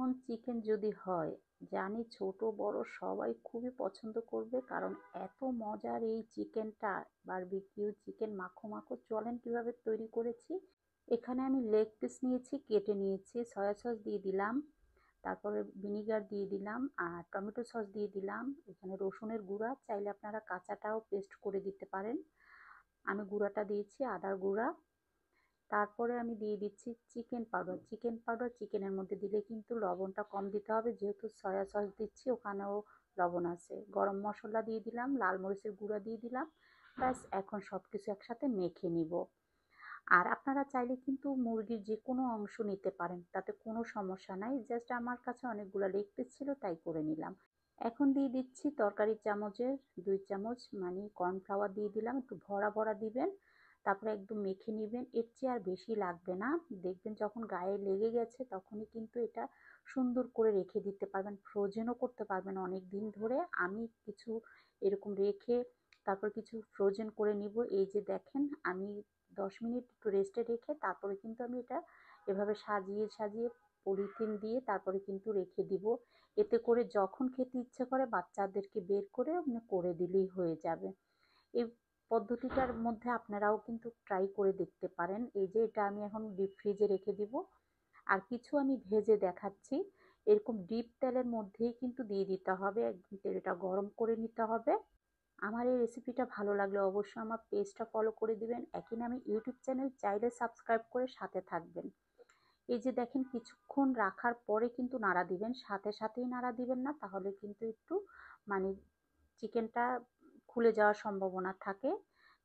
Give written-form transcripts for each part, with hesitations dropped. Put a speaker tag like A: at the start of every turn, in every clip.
A: এমন চিকেন যদি হয়, জানি ছোট বড় সবাই খুবই পছন্দ করবে, কারণ এত মজার এই চিকেনটা। বারবিকিউ চিকেন মাখো মাখো, চলেন কিভাবে তৈরি করেছি। এখানে আমি লেগ পিস নিয়েছি, কেটে নিয়েছি, সয়া সস দিয়ে দিলাম, তারপরে ভিনিগার দিয়ে দিলাম, আর টমেটো সস দিয়ে দিলাম। এখানে রসুনের গুঁড়া, চাইলে আপনারা কাঁচাটাও পেস্ট করে দিতে পারেন। আমি গুঁড়াটা দিয়েছি, আদার গুঁড়া। তারপরে আমি দিয়ে দিচ্ছি চিকেন পাউডার। চিকেন পাউডার চিকেনের মধ্যে দিলে কিন্তু লবণটা কম দিতে হবে, যেহেতু সয়া সস দিচ্ছি ওখানেও লবণ আছে। গরম মশলা দিয়ে দিলাম, লাল মরিচের গুঁড়া দিয়ে দিলাম। ব্যাস, এখন সব কিছু একসাথে মেখে নিব। আর আপনারা চাইলে কিন্তু মুরগির যে কোনো অংশ নিতে পারেন, তাতে কোনো সমস্যা নাই। জাস্ট আমার কাছে অনেকগুলো লেগ পিস ছিল, তাই করে নিলাম। এখন দিয়ে দিচ্ছি তরকারির চামচের 2 চামচ মানে কর্নফ্লাওয়ার দিয়ে দিলাম, একটু ভরা ভরা দিবেন। তারপরে একদম মেখে নিবেন, এর চেয়ে আর বেশি লাগবে না। দেখবেন যখন গায়ে লেগে গেছে তখনই কিন্তু এটা সুন্দর করে রেখে দিতে পারবেন, ফ্রোজেনও করতে পারবেন অনেক দিন ধরে। আমি কিছু এরকম রেখে তারপর কিছু ফ্রোজেন করে নিব। এই যে দেখেন, আমি 10 মিনিট একটু রেস্টে রেখে তারপরে কিন্তু আমি এটা এভাবে সাজিয়ে সাজিয়ে পলিথিন দিয়ে তারপরে কিন্তু রেখে দিব। এতে করে যখন খেতে ইচ্ছে করে বাচ্চাদেরকে বের করে আপনি করে দিলেই হয়ে যাবে। এই পদ্ধতিটার মধ্যে আপনারাও কিন্তু ট্রাই করে দেখতে পারেন। এই যে এটা আমি এখন ডিপ ফ্রিজে রেখে দিব। আর কিছু আমি ভেজে দেখাচ্ছি। এরকম ডিপ তেলের মধ্যেই কিন্তু দিয়ে দিতে হবে, একদম তেলটা গরম করে নিতে হবে। আমার এই রেসিপিটা ভালো লাগলে অবশ্যই আমার পেজটা ফলো করে দিবেন, একই নামে ইউটিউব চ্যানেল, চাইলে সাবস্ক্রাইব করে সাথে থাকবেন। এই যে দেখেন, কিছুক্ষণ রাখার পরে কিন্তু নাড়া দিবেন, সাথে সাথেই নাড়া দিবেন না, তাহলে কিন্তু একটু মানে চিকেনটা খুলে যাওয়ার সম্ভাবনা থাকে।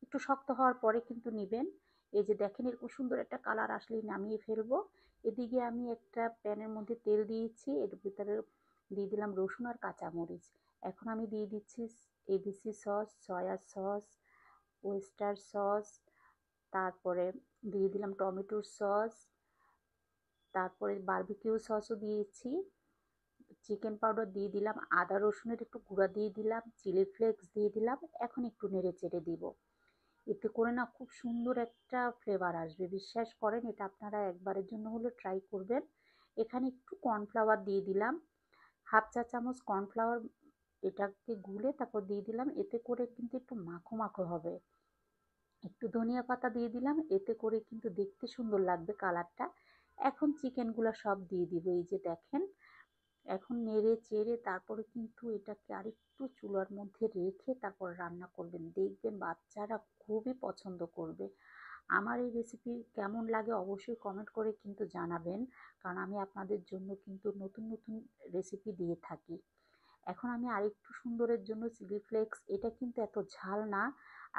A: একটু শক্ত হওয়ার পরে কিন্তু নিবেন। এই যে দেখেন, এরকম সুন্দর একটা কালার আসলেই নামিয়ে ফেলবো। এদিকে আমি একটা প্যানের মধ্যে তেল দিয়েছি, এর ভিতরে দিয়ে দিলাম রসুন আর কাঁচামরিচ। এখন আমি দিয়ে দিচ্ছি ABC sauce, soya sauce, oyster sauce, তারপরে দিয়ে দিলাম টমেটোর সস, তারপরে বারবিকিউ সসও দিয়েছি, চিকেন পাউডার দিয়ে দিলাম, আদা রসুনের একটু গুঁড়া দিয়ে দিলাম, চিলি ফ্লেক্স দিয়ে দিলাম। এখন একটু নেড়ে চেড়ে দিব। এতে করে না খুব সুন্দর একটা ফ্লেভার আসবে, বিশ্বাস করেন। এটা আপনারা একবারের জন্য হলে ট্রাই করবেন। এখানে একটু কর্নফ্লাওয়ার দিয়ে দিলাম, 1/2 চা চামচ কর্নফ্লাওয়ার। এটাকে গুলে তারপর দিয়ে দিলাম, এতে করে কিন্তু একটু মাখো মাখো হবে। একটু ধনিয়া পাতা দিয়ে দিলাম, এতে করে কিন্তু দেখতে সুন্দর লাগবে কালারটা। এখন চিকেনগুলো সব দিয়ে দিব। এই যে দেখেন, এখন নেড়ে চেড়ে তারপরে কিন্তু এটাকে আরেকটু চুলার মধ্যে রেখে তারপর রান্না করবেন, দেখবেন বাচ্চারা খুবই পছন্দ করবে। আমার এই রেসিপি কেমন লাগে অবশ্যই কমেন্ট করে কিন্তু জানাবেন, কারণ আমি আপনাদের জন্য কিন্তু নতুন নতুন রেসিপি দিয়ে থাকি। এখন আমি আরেকটু সুন্দরের জন্য চিলি ফ্লেক্স, এটা কিন্তু এত ঝাল না,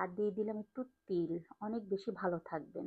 A: আর দিয়ে দিলাম একটু তিল। অনেক বেশি ভালো থাকবেন।